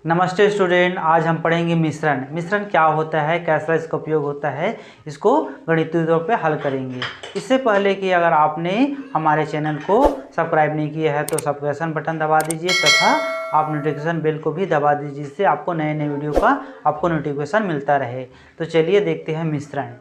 नमस्ते स्टूडेंट, आज हम पढ़ेंगे मिश्रण। मिश्रण क्या होता है, कैसा इसका उपयोग होता है, इसको गणितीय तौर पे हल करेंगे। इससे पहले कि अगर आपने हमारे चैनल को सब्सक्राइब नहीं किया है तो सब्सक्रिप्शन बटन दबा दीजिए तथा आप नोटिफिकेशन बेल को भी दबा दीजिए, जिससे आपको नए नए वीडियो का आपको नोटिफिकेशन मिलता रहे। तो चलिए देखते हैं मिश्रण।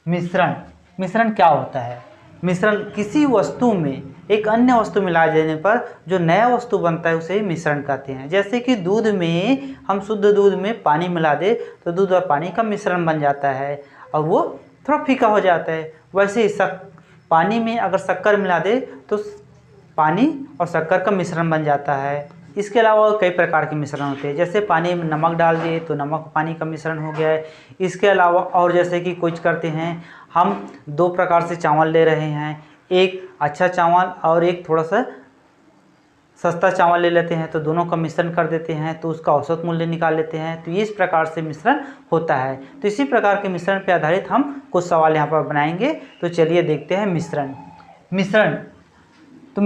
मिश्रण क्या होता है? मिश्रण किसी वस्तु में एक अन्य वस्तु मिला देने पर जो नया वस्तु बनता है उसे मिश्रण कहते हैं। जैसे कि दूध में हम शुद्ध दूध में पानी मिला दे तो दूध और पानी का मिश्रण बन जाता है और वो थोड़ा फीका हो जाता है। वैसे ही पानी में अगर शक्कर मिला दे तो पानी और शक्कर का मिश्रण बन जाता है। इसके अलावा कई प्रकार के मिश्रण होते हैं, जैसे पानी में नमक डाल दिए तो नमक पानी का मिश्रण हो गया है। इसके अलावा और जैसे कि कुछ करते हैं, हम दो प्रकार से चावल ले रहे हैं, एक अच्छा चावल और एक थोड़ा सा सस्ता चावल ले लेते हैं, तो दोनों का मिश्रण कर देते हैं तो उसका औसत मूल्य निकाल लेते हैं। तो इस प्रकार से मिश्रण होता है। तो इसी प्रकार के मिश्रण पर आधारित हम कुछ सवाल यहाँ पर बनाएंगे। तो चलिए देखते हैं मिश्रण तो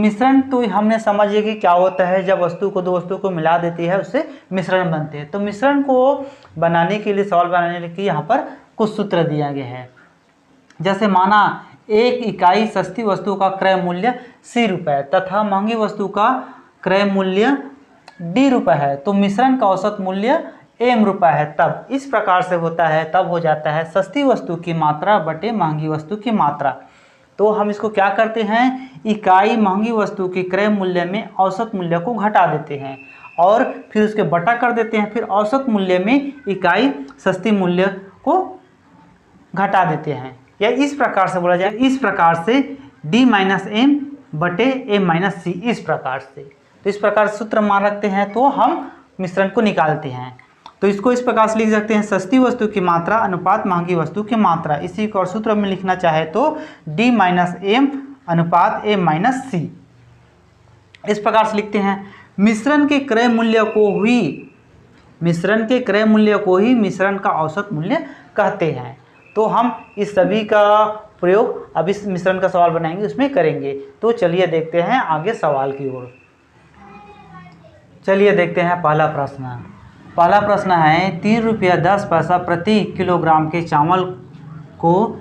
हमने समझिए कि क्या होता है। जब वस्तु को दो वस्तु को मिला देती है उससे मिश्रण बनते हैं। तो मिश्रण को बनाने के लिए, सवाल बनाने के लिए यहाँ पर कुछ सूत्र दिया गया है। जैसे माना एक इकाई सस्ती वस्तु का क्रय मूल्य C रुपये तथा महंगी वस्तु का क्रय मूल्य D रुपये है, तो मिश्रण का औसत मूल्य M रुपये है। तब इस प्रकार से होता है, तब हो जाता है सस्ती वस्तु की मात्रा बटे महंगी वस्तु की मात्रा। तो हम इसको क्या करते हैं, इकाई महंगी वस्तु के क्रय मूल्य में औसत मूल्य को घटा देते हैं और फिर उसके बटा कर देते हैं, फिर औसत मूल्य में इकाई सस्ती मूल्य को घटा देते हैं। या इस प्रकार से बोला जाए, इस प्रकार से D माइनस M बटे M माइनस C, इस प्रकार से। तो इस प्रकार सूत्र मान रखते हैं तो हम मिश्रण को निकालते हैं। तो इसको इस प्रकार से लिख सकते हैं, सस्ती वस्तु की मात्रा अनुपात महंगी वस्तु की मात्रा। इसी को और सूत्र में लिखना चाहे तो D माइनस M अनुपात M माइनस C, इस प्रकार से लिखते हैं। मिश्रण के क्रय मूल्य को ही मिश्रण का औसत मूल्य कहते हैं। तो हम इस सभी का प्रयोग अब इस मिश्रण का सवाल बनाएंगे उसमें करेंगे। तो चलिए देखते हैं आगे सवाल की ओर। चलिए देखते हैं पहला प्रश्न है, 3 रुपया 10 पैसा प्रति किलोग्राम के चावल को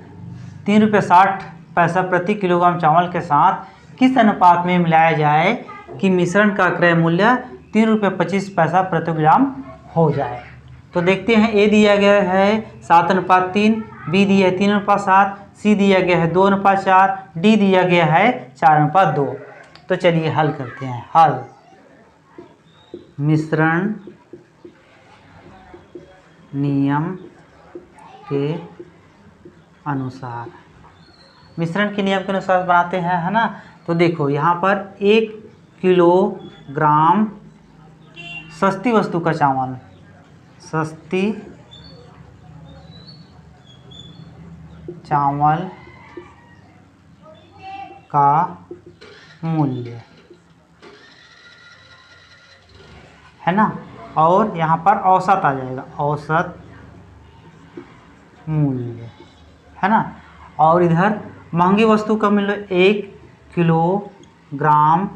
3 रुपया 60 पैसा प्रति किलोग्राम चावल के साथ किस अनुपात में मिलाया जाए कि मिश्रण का क्रय मूल्य 3 रुपया 25 पैसा प्रति ग्राम हो जाए। तो देखते हैं, ए दिया गया है 7:3, बी दिया है 3:7, सी दिया गया है 2:4, डी दिया गया है 4:2। तो चलिए हल करते हैं। हल, मिश्रण नियम के अनुसार, मिश्रण के नियम के अनुसार बनाते हैं, है ना। तो देखो यहाँ पर 1 किलोग्राम सस्ती वस्तु का चावल, सस्ती चावल का मूल्य, है ना। और यहाँ पर औसत आ जाएगा, औसत मूल्य, है ना। और इधर महंगी वस्तु का मूल्य 1 किलोग्राम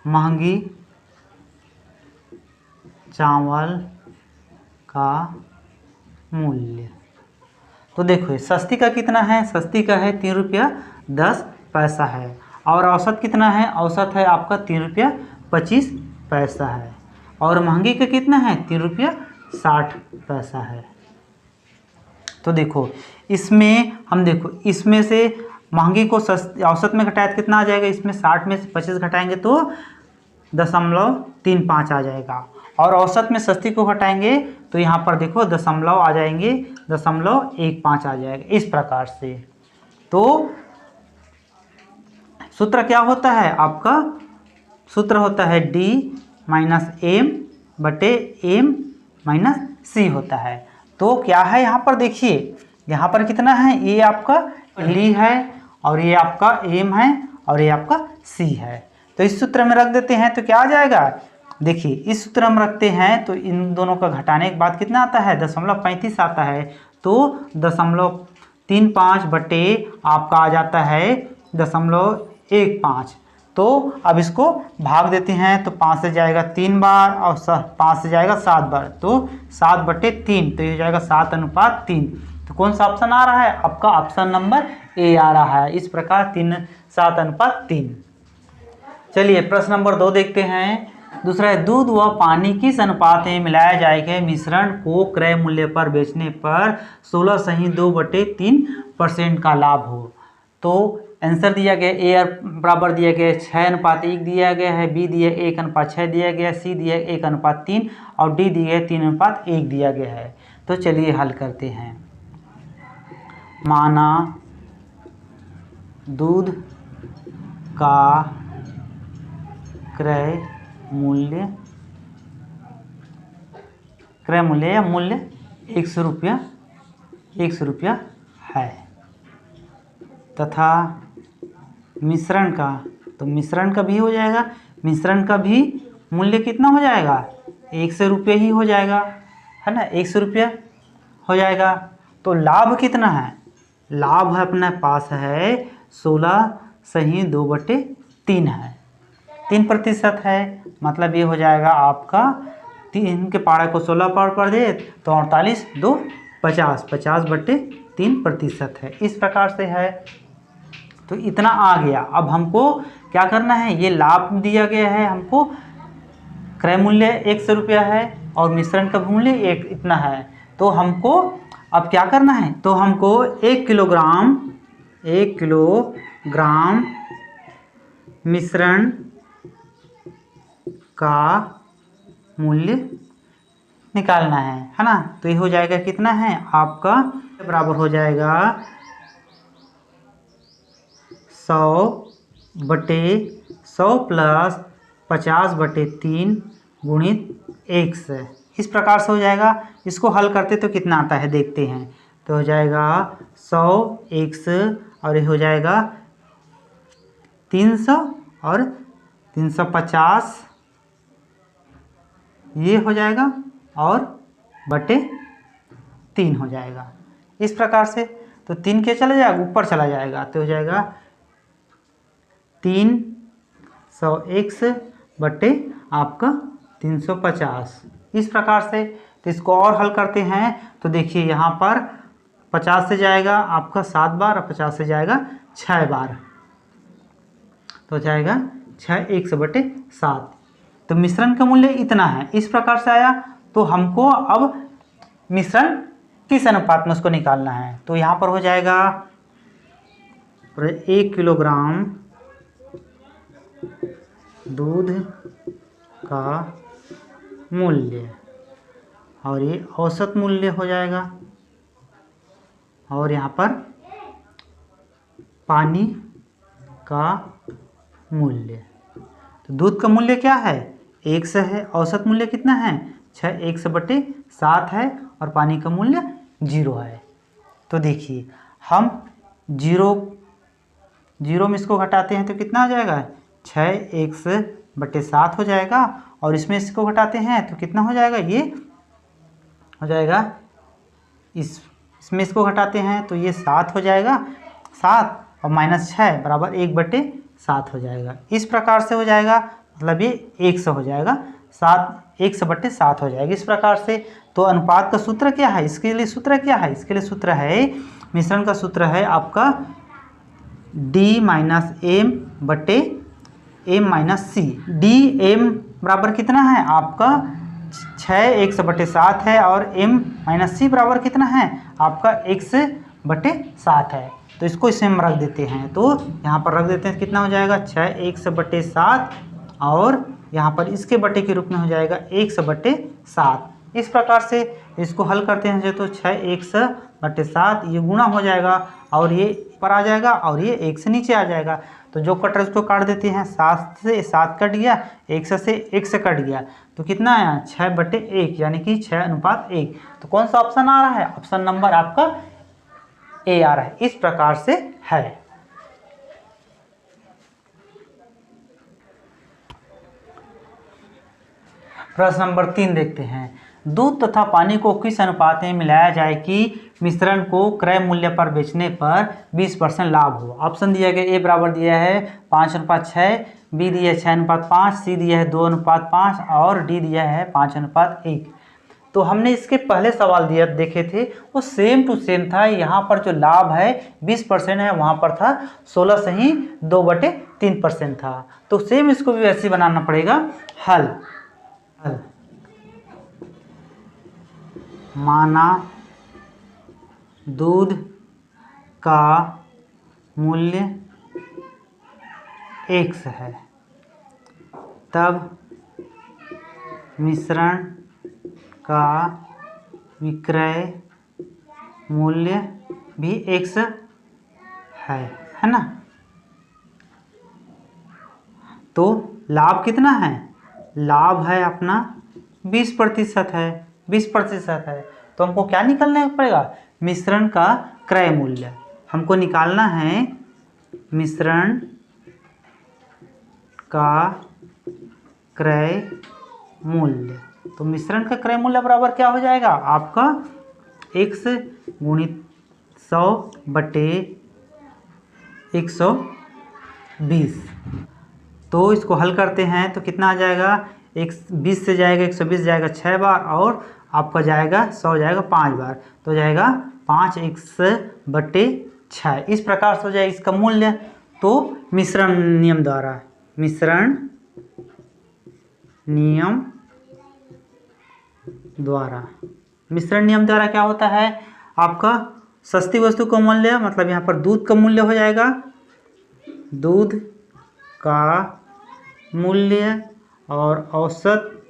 महंगी चावल का मूल्य। तो देखो सस्ती का कितना है, सस्ती का है 3 रुपया 10 पैसा है। और औसत कितना है, औसत है आपका 3 रुपया 25 पैसा है। और महंगी का कितना है, 3 रुपया 60 पैसा है। तो देखो इसमें हम देखो, इसमें से महंगी को औसत में घटाया तो कितना आ जाएगा, इसमें 60 में से 25 घटाएंगे तो 0.35 आ जाएगा। और औसत में सस्ती को घटाएंगे तो यहाँ पर देखो दशमलव आ जाएंगे, 0.15 आ जाएगा, इस प्रकार से। तो सूत्र क्या होता है आपका, सूत्र होता है D माइनस M बटे M माइनस C होता है। तो क्या है यहाँ पर देखिए, यहाँ पर कितना है, ये आपका D है और ये आपका M है और ये आपका C है। तो इस सूत्र में रख देते हैं तो क्या आ जाएगा, देखिए इस सूत्र में रखते हैं तो इन दोनों का घटाने के बाद कितना आता है, 0.35 आता है। तो 0.35 बटे आपका आ जाता है 0.15। तो अब इसको भाग देते हैं, तो 5 से जाएगा 3 बार और 5 से जाएगा 7 बार, तो 7/3, तो ये हो जाएगा 7:3। तो कौन सा ऑप्शन आ रहा है? आपका ऑप्शन नंबर ए आ रहा है। इस प्रकार 7:3। चलिए प्रश्न नंबर 2 देखते हैं। दूसरा है, दूध व पानी किस अनुपात में मिलाया जाएगा मिश्रण को क्रय मूल्य पर बेचने पर 16.2/3% का लाभ हो। तो आंसर दिया गया ए बराबर दिया गया 6:1 दिया गया है, बी दिया 1:6 दिया गया, सी दिया 1:3 और डी दिया 3:1 दिया गया है। तो चलिए हल करते हैं। माना दूध का क्रय मूल्य या मूल्य 100 रुपया है तथा मिश्रण का, तो मिश्रण का भी हो जाएगा, मिश्रण का भी मूल्य कितना हो जाएगा? 100 रुपये ही हो जाएगा, है ना, 100 रुपया हो जाएगा। तो लाभ कितना है? लाभ है अपने पास है 16.2/3 है, 3% है। मतलब ये हो जाएगा आपका 3 के पारा को 16 पार पर दे तो 48, 2, 50, 50/3% है। इस प्रकार से है। तो इतना आ गया। अब हमको क्या करना है? ये लाभ दिया गया है, हमको क्रय मूल्य 100 रुपया है और मिश्रण का मूल्य इतना है। तो हमको अब क्या करना है? तो हमको 1 किलोग्राम मिश्रण का मूल्य निकालना है ना। तो ये हो जाएगा कितना है आपका? बराबर हो जाएगा 100/100 प्लस 50/3 गुणित 100। इस प्रकार से हो जाएगा। इसको हल करते तो कितना आता है देखते हैं। तो हो जाएगा 100 100 और ये हो जाएगा 300 और 350 ये हो जाएगा और /3 हो जाएगा। इस प्रकार से तो 3 के चला जाएगा, ऊपर चला जाएगा, तो हो जाएगा 300x बटे आपका 350। इस प्रकार से। तो इसको और हल करते हैं तो देखिए यहाँ पर 50 से जाएगा आपका 7 बार और 50 से जाएगा 6 बार, तो हो जाएगा 6x/7। तो मिश्रण का मूल्य इतना है। इस प्रकार से आया। तो हमको अब मिश्रण किस अनुपात में उसको निकालना है। तो यहाँ पर हो जाएगा 1 किलोग्राम दूध का मूल्य और ये औसत मूल्य हो जाएगा और यहाँ पर पानी का मूल्य। तो दूध का मूल्य क्या है? 100 है। औसत मूल्य कितना है? 6x/7 है और पानी का मूल्य 0 है। तो देखिए हम 0 में इसको घटाते हैं तो कितना आ जाएगा? 6x/7 हो जाएगा और इसमें इसको घटाते हैं तो कितना हो जाएगा? ये हो जाएगा इसमें इसको घटाते हैं तो ये 7 हो जाएगा, 7 और -6 बराबर 1/7 हो जाएगा। इस प्रकार से हो जाएगा। मतलब ये 100 हो जाएगा, 100/7 हो जाएगा। इस प्रकार से। तो अनुपात का सूत्र क्या है? इसके लिए सूत्र क्या है? इसके लिए सूत्र है, मिश्रण का सूत्र है आपका D-M/M/C। DM बराबर कितना है आपका? 6x/7 है और M-C बराबर कितना है आपका? x/7 है। तो इसको इसमें हम रख देते हैं। तो यहाँ पर रख देते हैं, कितना हो जाएगा? 6x/7 और यहाँ पर इसके बटे के रूप में हो जाएगा 1/7। इस प्रकार से इसको हल करते हैं तो 6x/7 ये गुणा हो जाएगा और ये ऊपर आ जाएगा और ये 1 से नीचे आ जाएगा। तो जो कटर उसको काट देते हैं, 7 से 7 कट गया, 100 से 1 कट गया, तो कितना आया? 6/1 यानी कि 6:1। तो कौन सा ऑप्शन आ रहा है? ऑप्शन नंबर आपका ए आ रहा है। इस प्रकार से है। प्रश्न नंबर 3 देखते हैं। दूध तथा पानी को किस अनुपात में मिलाया जाए कि मिश्रण को क्रय मूल्य पर बेचने पर 20% लाभ हो। ऑप्शन दिया गया, ए बराबर दिया है 5:6, बी दिया है 6:5, सी दिया है 2:5 और डी दिया है 5:1। तो हमने इसके पहले सवाल दिया देखे थे वो सेम टू सेम था। यहाँ पर जो लाभ है 20% है, वहाँ पर था 16 से ही 2/3% था। तो सेम इसको भी वैसे ही बनाना पड़ेगा। हल माना दूध का मूल्य x है, तब मिश्रण का विक्रय मूल्य भी x है ना। तो लाभ कितना है? लाभ है अपना 20% है, 20% है। तो हमको क्या निकालना पड़ेगा? मिश्रण का क्रय मूल्य हमको निकालना है। मिश्रण का क्रय मूल्य, तो मिश्रण का क्रय मूल्य बराबर क्या हो जाएगा आपका? x गुणित 100/120। तो इसको हल करते हैं तो कितना आ जाएगा? 20 से जाएगा 120 जाएगा 6 बार और आपका जाएगा 100 जाएगा 5 बार, तो जाएगा 5x/6। इस प्रकार से हो जाएगा इसका मूल्य। तो मिश्रण नियम द्वारा, मिश्रण नियम द्वारा क्या होता है आपका? सस्ती वस्तु का मूल्य, मतलब यहाँ पर दूध का मूल्य हो जाएगा, दूध का मूल्य और औसत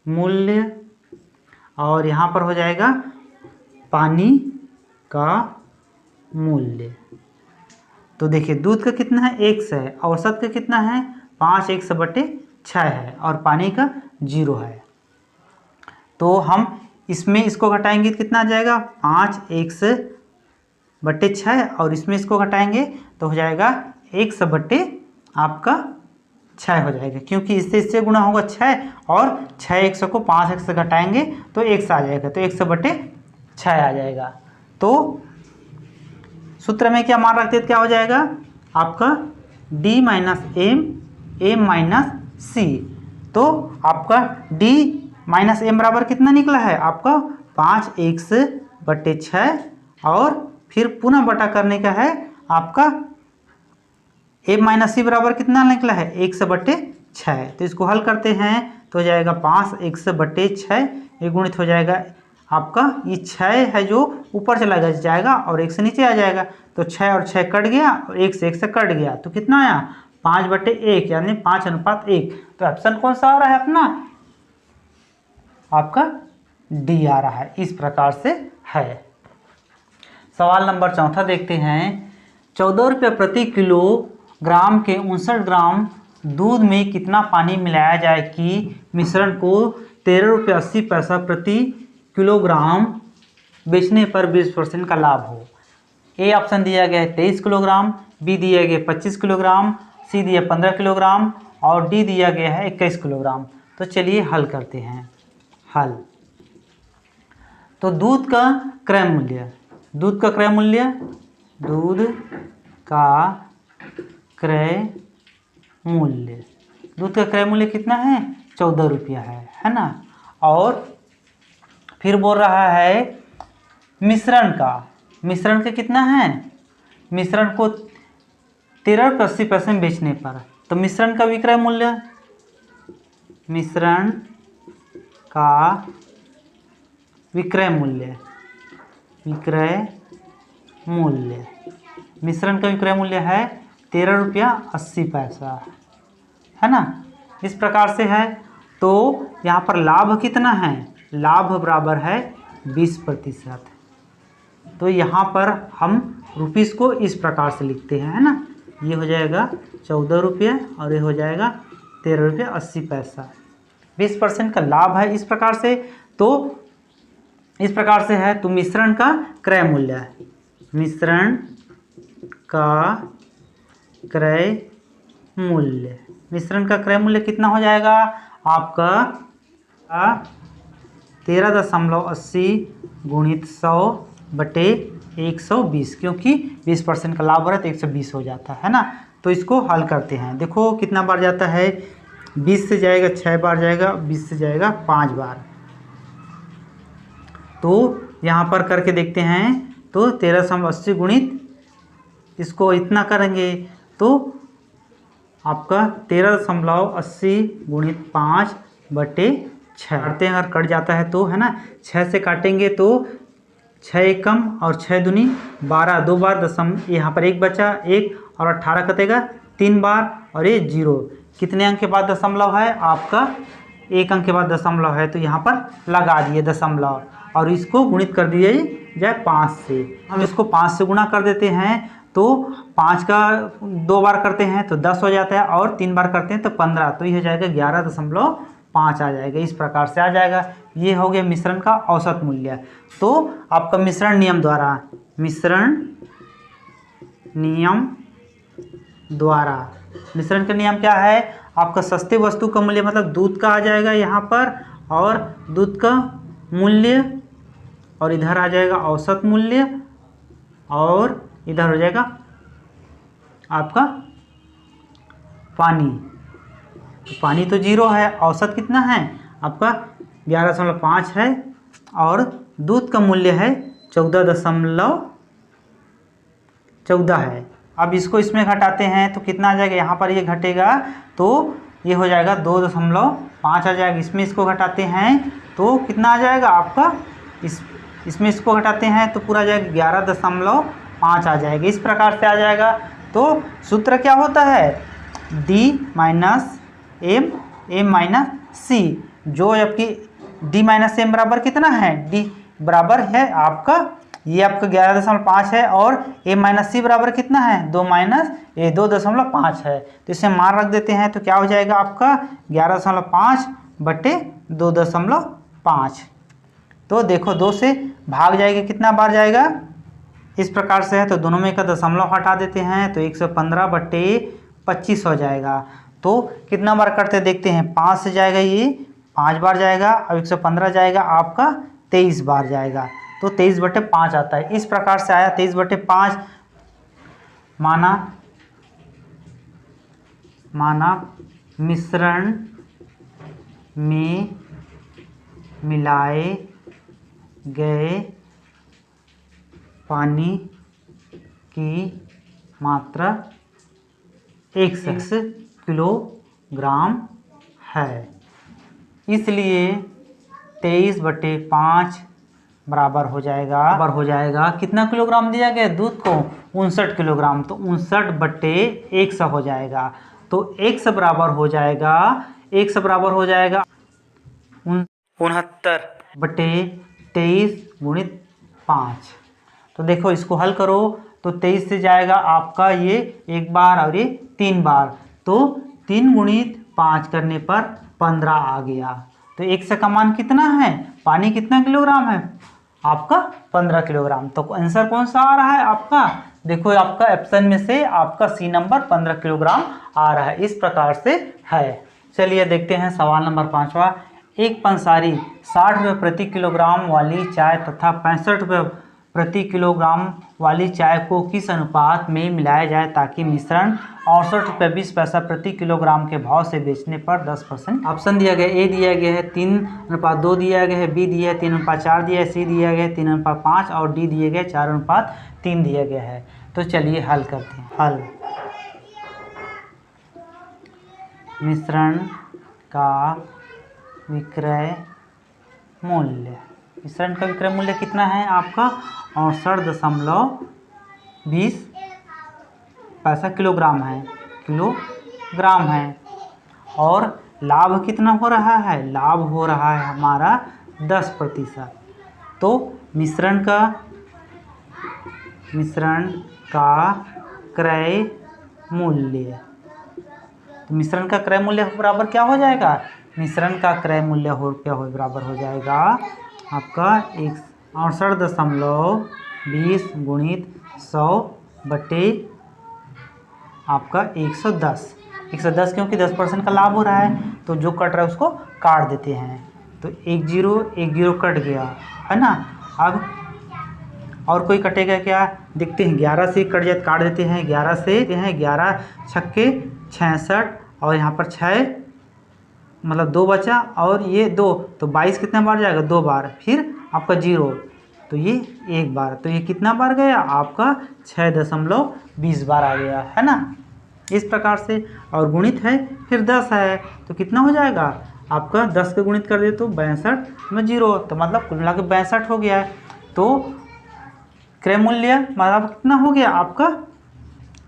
मूल्य, और यहाँ पर हो जाएगा पानी का मूल्य। तो देखिए दूध का कितना है? x है, औसत का कितना है? 5x/6 है और पानी का 0 है। तो हम इसमें इसको घटाएंगे तो कितना आ जाएगा? 5x/6 और इसमें इसको घटाएंगे तो हो जाएगा आपका 6 हो जाएगा, क्योंकि इससे गुणा होगा 6 और 6x को 5x से घटाएंगे तो x आ जाएगा, तो 1/6 आ जाएगा। तो सूत्र में क्या मान रखते हैं? क्या हो जाएगा आपका? d - m - c। तो आपका d - m बराबर कितना निकला है आपका? 5x/6 और फिर पुनः बटा करने का है आपका m - c बराबर कितना निकला है? 1/6। तो इसको हल करते हैं तो हो जाएगा 5x/6, ये गुणित हो जाएगा आपका, ये 6 है जो ऊपर चला जाएगा और 1 से नीचे आ जाएगा, तो 6 और 6 कट गया और 1 से 1 से कट गया, तो कितना आया? 5/1 यानी 5:1। तो ऑप्शन कौन सा आ रहा है अपना? आपका डी आ रहा है। इस प्रकार से है। सवाल नंबर 4 देखते हैं। 14 रुपये प्रति किलोग्राम के 59 ग्राम दूध में कितना पानी मिलाया जाए कि मिश्रण को 13.80 प्रति किलोग्राम बेचने पर 20% का लाभ हो? ए ऑप्शन दिया गया है 23 किलोग्राम, बी दिया गया 25 किलोग्राम, सी दिया 15 किलोग्राम और डी दिया गया है 21 किलोग्राम। तो चलिए हल करते हैं। हल, तो दूध का क्रय मूल्य, दूध का क्रय मूल्य कितना है? 14 रुपया है ना। और फिर बोल रहा है मिश्रण का कितना है? मिश्रण को 13.80 बेचने पर, तो मिश्रण का विक्रय मूल्य, मिश्रण का विक्रय मूल्य है 13.80 है ना। इस प्रकार से है। तो यहाँ पर लाभ कितना है? लाभ बराबर है 20%। तो यहाँ पर हम रुपीस को इस प्रकार से लिखते हैं, है ना। ये हो जाएगा 14 रुपये और ये हो जाएगा 13.80। 20% का लाभ है इस प्रकार से। तो इस प्रकार से है। तो मिश्रण का क्रय मूल्य है, मिश्रण का क्रय मूल्य कितना हो जाएगा आपका? 13.80 गुणित 100/120, क्योंकि 20% का लाभ हो रहा है तो 120 हो जाता है ना। तो इसको हल करते हैं। देखो कितना बार जाता है, 20 से जाएगा 6 बार जाएगा, 20 से जाएगा 5 बार। तो यहाँ पर करके देखते हैं, तो 1380 गुणित इसको इतना करेंगे तो आपका 1380 गुणित 5/6 काटते हैं। अगर कट जाता है तो है ना, 6 से काटेंगे तो 6 एक कम और 6 दूनी 12, 2 बार दशम, यहाँ पर 1 बचा 1 और 18 कटेगा 3 बार और ये 0। कितने अंक के बाद दशमलव है आपका, 1 अंक के बाद दशमलव है, तो यहाँ पर लगा दिए दशमलव और इसको गुणित कर दिए जाए 5 से। हम इसको 5 से गुणा कर देते हैं तो 5 का 2 बार करते हैं तो 10 हो जाता है और 3 बार करते हैं तो 15, तो ये हो जाएगा 11.5 आ जाएगा। इस प्रकार से आ जाएगा। ये हो गया मिश्रण का औसत मूल्य। तो आपका मिश्रण नियम मिश्रण का नियम क्या है, आपका सस्ते वस्तु का मूल्य मतलब दूध का आ जाएगा यहाँ पर, और दूध का मूल्य, और इधर आ जाएगा औसत मूल्य, और इधर हो जाएगा आपका पानी। तो पानी तो 0 है, औसत कितना है आपका 11.5 है, और दूध का मूल्य है 14.14 है। अब इसको इसमें घटाते हैं तो कितना आ जाएगा, यहाँ पर ये घटेगा तो ये हो जाएगा 2.5 आ जाएगा। इसमें इसको घटाते हैं तो कितना आ जाएगा आपका, इसमें इसको घटाते हैं तो पूरा आ जाएगा 11.5 आ जाएगा। इस प्रकार से आ जाएगा। तो सूत्र क्या होता है, D माइनस M C, जो आपकी D माइनस M बराबर कितना है, D बराबर है आपका, ये आपका 11.5 है, और A माइनस C बराबर कितना है 2 माइनस A 2.5 है। तो इसे मान रख देते हैं तो क्या हो जाएगा आपका 11.5/2.5। तो देखो 2 से भाग जाएगा, कितना बार जाएगा, इस प्रकार से है। तो दोनों में का दशमलव हटा देते हैं तो 115/25 हो जाएगा। तो कितना बार करते देखते हैं, 5 से जाएगा ये 5 बार जाएगा, और 115 जाएगा आपका 23 बार जाएगा, तो 23/5 आता है। इस प्रकार से आया 23/5। माना मिश्रण में मिलाए गए पानी की मात्रा 1 किलोग्राम है, इसलिए 23/5 बराबर हो जाएगा कितना किलोग्राम दिया गया दूध को, 59 किलोग्राम। तो 59/100 हो जाएगा। तो 100 बराबर हो जाएगा 69/23 गुणित 5। तो देखो इसको हल करो तो 23 से जाएगा आपका ये 1 बार और ये 3 बार, तो 3 गुणित 5 करने पर 15 आ गया। तो 100 का मान कितना है, पानी कितना किलोग्राम है आपका 15 किलोग्राम। तो आंसर कौन सा आ रहा है आपका, देखो आपका ऑप्शन में से आपका सी नंबर 15 किलोग्राम आ रहा है। इस प्रकार से है। चलिए देखते हैं सवाल नंबर 5वां। एक पंसारी 60 रुपये प्रति किलोग्राम वाली चाय तथा 65 रुपये प्रति किलोग्राम वाली चाय को किस अनुपात में मिलाया जाए ताकि मिश्रण 68 रुपये 20 पैसा प्रति किलोग्राम के भाव से बेचने पर 10%। ऑप्शन दिया गया, ए दिया गया है 3:2 दिया गया है, बी दिया है 3:4 दिया है, सी दिया गया है 3:5 और डी दिया गया है 4:3 दिया गया है। तो चलिए हल करते हैं। हल, मिश्रण का विक्रय मूल्य, मिश्रण का विक्रय मूल्य कितना है आपका 68.20 पैसा किलोग्राम है। और लाभ कितना हो रहा है, लाभ हो रहा है हमारा 10%। तो मिश्रण का क्रय मूल्य, तो मिश्रण का क्रय मूल्य बराबर क्या हो जाएगा, मिश्रण का क्रय मूल्य बराबर हो जाएगा आपका 68.20 गुणित 100 बटे आपका 110 क्योंकि 10% का लाभ हो रहा है तो जो कट रहा है उसको काट देते हैं। तो 1 0 कट गया है ना। अब और कोई कटेगा क्या, देखते हैं। 11 से कट जाए, काट देते हैं। 11 से 11 छक्के 66 और यहाँ पर 6 मतलब 2 बचा और ये 2, तो 22 कितना बार जाएगा, 2 बार। फिर आपका 0 तो ये 1 बार, तो ये कितना बार गया आपका 6.20 बार आ गया, है ना। इस प्रकार से। और गुणित है फिर 10 है, तो कितना हो जाएगा आपका 10 के गुणित कर दे तो 62 में 0, तो मतलब कुल मिला के 62 हो गया है। तो क्रय मूल्य मतलब कितना हो गया आपका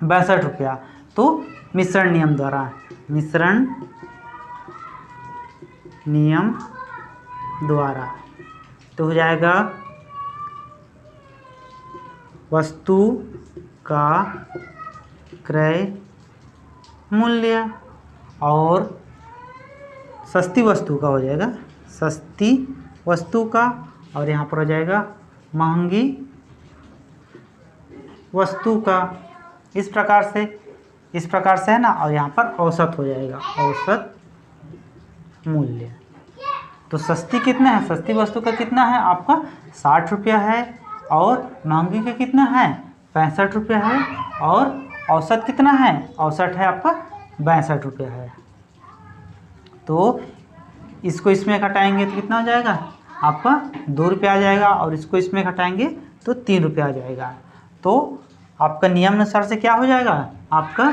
62 रुपया। तो मिश्रण नियम द्वारा तो हो जाएगा वस्तु का क्रय मूल्य और सस्ती वस्तु का हो जाएगा सस्ती वस्तु का, और यहाँ पर हो जाएगा महंगी वस्तु का। इस प्रकार से है ना। और यहाँ पर औसत हो जाएगा औसत मूल्य। तो सस्ती कितना है, सस्ती वस्तु का कितना है आपका 60 रुपया है, और महंगी का कितना है 65 रुपया है, और औसत कितना है, औसत है आपका 62 रुपया है। तो इसको इसमें घटाएंगे तो कितना हो जाएगा आपका 2 रुपया आ जाएगा, और इसको इसमें घटाएंगे तो 3 रुपया आ जाएगा। तो आपका नियम अनुसार से क्या हो जाएगा आपका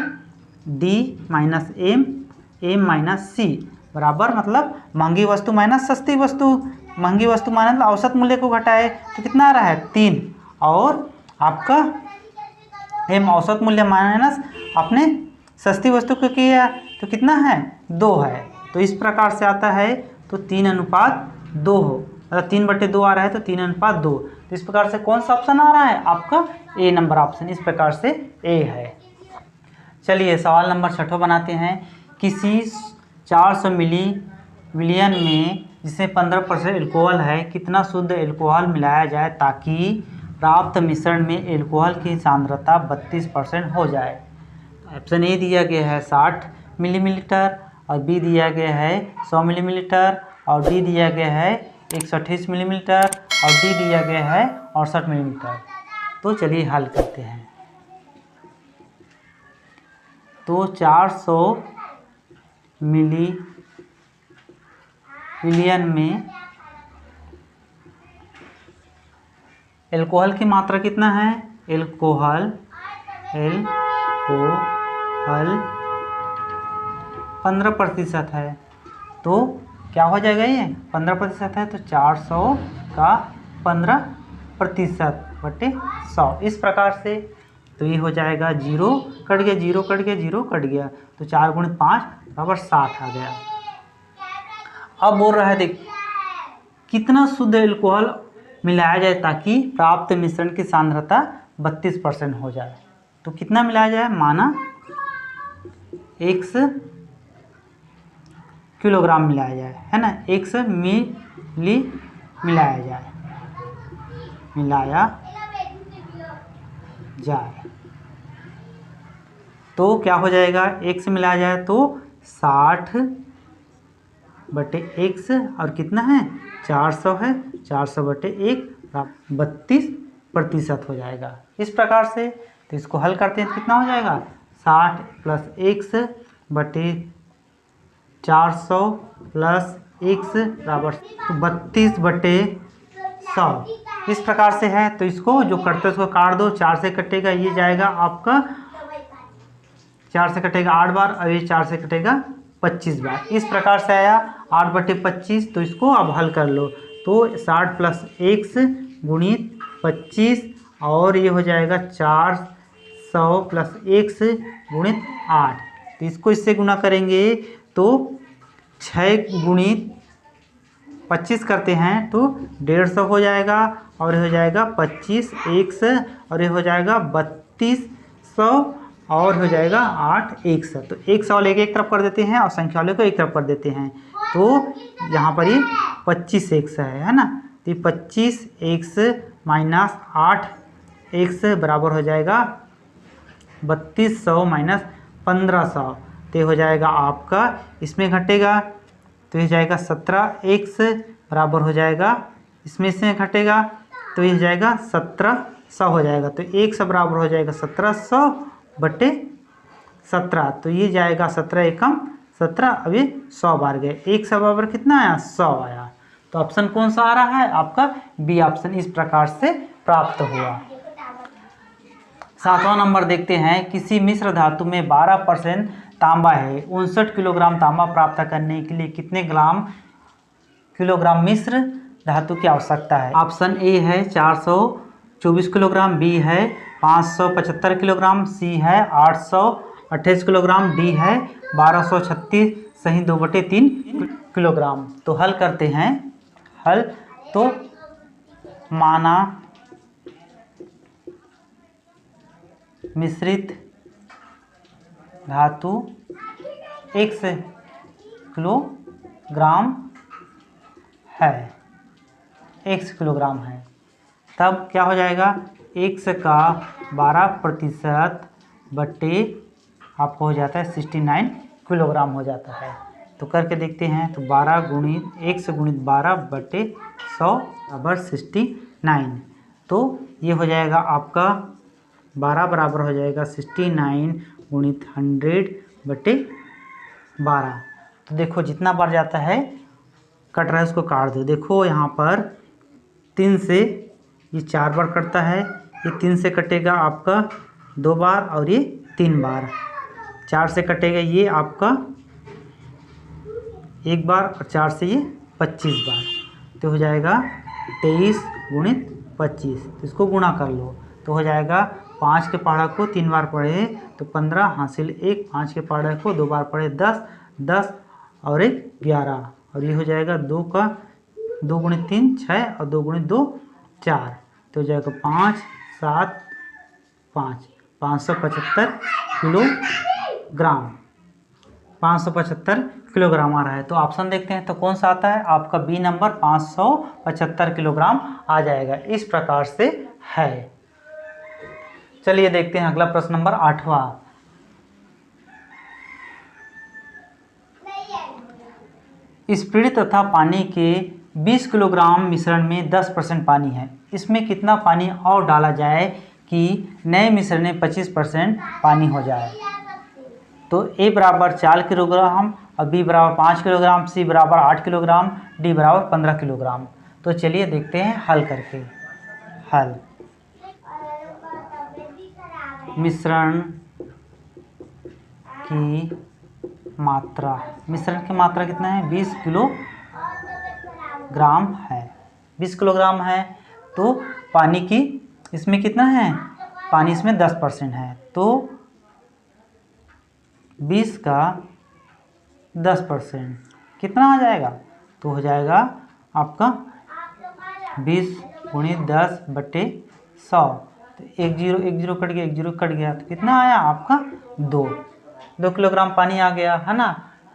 D माइनस M C बराबर, मतलब महंगी वस्तु माइनस सस्ती वस्तु। महंगी वस्तु माइनस औसत मूल्य को घटाए तो कितना आ रहा है 3, और आपका M औसत मूल्य माइनस अपने सस्ती वस्तु को किया तो कितना है 2 है। तो इस प्रकार से आता है, तो 3:2 हो, मतलब 3/2 आ रहा है तो 3:2। तो इस प्रकार से कौन सा ऑप्शन आ रहा है आपका A नंबर ऑप्शन। इस प्रकार से A है। चलिए सवाल नंबर 6 बनाते हैं। किसी 400 मिलीलियन में जिसमें 15% एल्कोहल है, कितना शुद्ध एल्कोहल मिलाया जाए ताकि प्राप्त मिश्रण में एल्कोहल की सांद्रता 32% हो जाए। ऑप्शन ए दिया गया है 60 मिलीमीटर, और बी दिया गया है 100 मिलीमीटर, और डी दिया गया है 128 मिलीमीटर, और डी दिया गया है 68 मिलीमीटर। तो चलिए हल करते हैं। तो 400 मिलीलियन में एल्कोहल की मात्रा कितना है, एल्कोहल 15% है। तो क्या हो जाएगा, ये 15% है तो 400 का 15% बटे 100। इस प्रकार से तो ये हो जाएगा 0 कट गया, 0 कट गया, 0 कट गया, तो 4 × 5 बराबर 60 आ गया। अब बोल रहा है देख कितना शुद्ध एल्कोहल मिलाया जाए ताकि प्राप्त मिश्रण की सांद्रता 32% हो जाए। तो कितना मिलाया जाए, माना x किलोग्राम मिलाया जाए, है ना, x मिली मिलाया जाए। तो क्या हो जाएगा, x मिलाया जाए तो 60/x, और कितना है 400 है, 400/1 32% हो जाएगा। इस प्रकार से तो इसको हल करते हैं तो कितना हो जाएगा 60 + x/400 + x बराबर 32/100। इस प्रकार से है। तो इसको जो करते उसको काट दो, 4 से कटेगा, ये जाएगा आपका 4 से कटेगा 8 बार, और ये 4 से कटेगा 25 बार। इस प्रकार से आया 8/25। तो इसको अब हल कर लो, तो 60 + x × 25, और ये हो जाएगा 400 + x × 8। तो इसको इससे गुना करेंगे तो 6 × 25 करते हैं तो 150 हो जाएगा, और ये हो जाएगा 25x, और ये हो जाएगा 3200, और हो जाएगा 8x। तो 100 वाले एक तरफ कर देते हैं और संख्या वाले को एक तरफ कर देते हैं। तो यहाँ पर ये 25x है ना। तो 25x - 8x बराबर हो जाएगा 3200 - 1500। तो हो जाएगा आपका, इसमें घटेगा तो ये जाएगा 17x बराबर हो जाएगा, इसमें से घटेगा तो ये जाएगा 17 100 हो जाएगा, तो 100 बराबर हो जाएगा 1700 बटे 17। तो ये जाएगा 17 एकम 17, अभी 100 बार गए, 100 बराबर कितना आया 100 आया। तो ऑप्शन कौन सा आ रहा है आपका बी ऑप्शन इस प्रकार से प्राप्त हुआ। 7वां नंबर देखते हैं, किसी मिश्र धातु में 12% तांबा है, 59 किलोग्राम तांबा प्राप्त करने के लिए कितने किलोग्राम मिश्र धातु की आवश्यकता है। ऑप्शन ए है 424 किलोग्राम, बी है 575 किलोग्राम, सी है 828 किलोग्राम, डी है 1236 सही 2/3 किलोग्राम। तो हल करते हैं। हल तो माना मिश्रित धातु x किलोग्राम है, x किलोग्राम है, तब क्या हो जाएगा x का 12% बटे आपको हो जाता है 69 किलोग्राम हो जाता है। तो करके देखते हैं, तो 12 गुणित 1 गुणित 12 बटे 100 बराबर 69। तो ये हो जाएगा आपका 12 बराबर हो जाएगा 69 गुणित 100 बटे 12। तो देखो जितना बार जाता है कट रहा है उसको काट दो। देखो यहाँ पर 3 से ये 4 बार कटता है, ये 3 से कटेगा आपका 2 बार और ये 3 बार, 4 से कटेगा ये आपका 1 बार और 4 से ये 25 बार। तो हो जाएगा 23 गुणित 25। तो इसको गुणा कर लो, तो हो जाएगा 5 के पहाड़ा को 3 बार पढ़े तो 15 हासिल 1, 5 के पहाड़ा को 2 बार पढ़े 10, 10 और 1 11, और ये हो जाएगा 2 का 2 गुणित 3 6 और 2 गुणित 2 4। तो हो जाएगा 5 7 5 575 किलोग्राम, 575 किलोग्राम आ रहा है। तो ऑप्शन देखते हैं, तो कौन सा आता है आपका बी नंबर 575 किलोग्राम आ जाएगा। इस प्रकार से है। चलिए देखते हैं अगला प्रश्न नंबर 8वां। स्पिरिट तथा पानी के 20 किलोग्राम मिश्रण में 10% पानी है, इसमें कितना पानी और डाला जाए कि नए मिश्रण में 25% पानी हो जाए। तो ए बराबर 4 किलोग्राम और बी बराबर 5 किलोग्राम, सी बराबर 8 किलोग्राम, डी बराबर 15 किलोग्राम। तो चलिए देखते हैं हल करके। हल मिश्रण की मात्रा, मिश्रण की मात्रा कितना है 20 किलोग्राम है, 20 किलोग्राम है। तो पानी की इसमें कितना है, पानी इसमें 10% है, तो 20 का 10% कितना आ जाएगा, तो हो जाएगा आपका 20 गुणित 10 बटे 100। तो 1 0 कट गया, 1 0 कट गया, तो कितना आया आपका 2 किलोग्राम पानी आ गया है ना।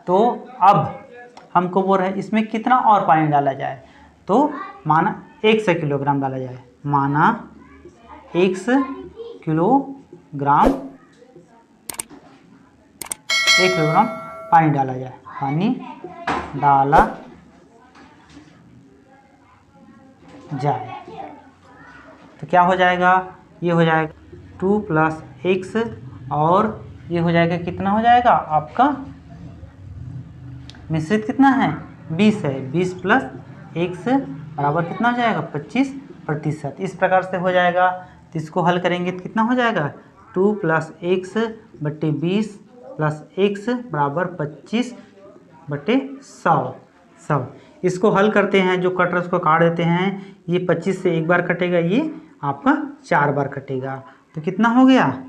तो अब हमको बोल रहा है इसमें कितना और पानी डाला जाए, तो माना 100 किलोग्राम डाला जाए, माना 100 किलोग्राम 1 किलोग्राम पानी डाला जाए, पानी डाला जाए। तो क्या हो जाएगा, ये हो जाएगा 2 + x और ये हो जाएगा कितना हो जाएगा आपका मिश्रित कितना है 20 है, 20 + x बराबर कितना हो जाएगा 25%। इस प्रकार से हो जाएगा। तो इसको हल करेंगे तो कितना हो जाएगा 2 + x बटे 20 + x बराबर 25/100। इसको हल करते हैं, जो कटर उसको काट देते हैं। ये 25 से 1 बार कटेगा, ये आपका 4 बार कटेगा। तो कितना हो गया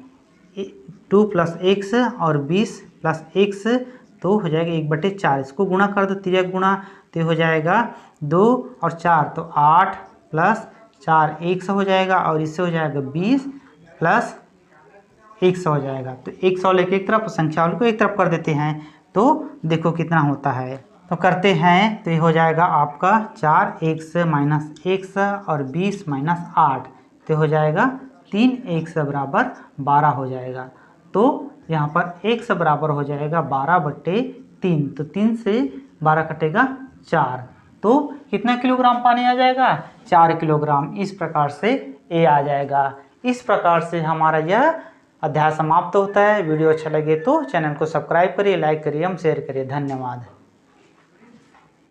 2 + x और 20 + x, तो हो जाएगा 1/4। इसको गुणा कर दो, तिर्यक गुणा, तो हो जाएगा 2 और 4, तो 8 + 4 100 हो जाएगा, और इससे हो जाएगा 20 + 100 हो जाएगा। तो 100 लेके एक तरफ, संख्या को एक तरफ कर देते हैं, तो देखो कितना होता है। तो करते हैं, तो ये हो जाएगा आपका 4x - x और 20 - 8, तो हो जाएगा 3x बराबर 12 हो जाएगा। तो यहाँ पर x बराबर हो जाएगा 12/3, तो 3 से 12 कटेगा 4, तो कितना किलोग्राम पानी आ जाएगा? 4 किलोग्राम। इस प्रकार से A आ जाएगा। इस प्रकार से हमारा यह अध्याय समाप्त होता है। वीडियो अच्छा लगे तो चैनल को सब्सक्राइब करिए, लाइक करिए एवं शेयर करिए। धन्यवाद।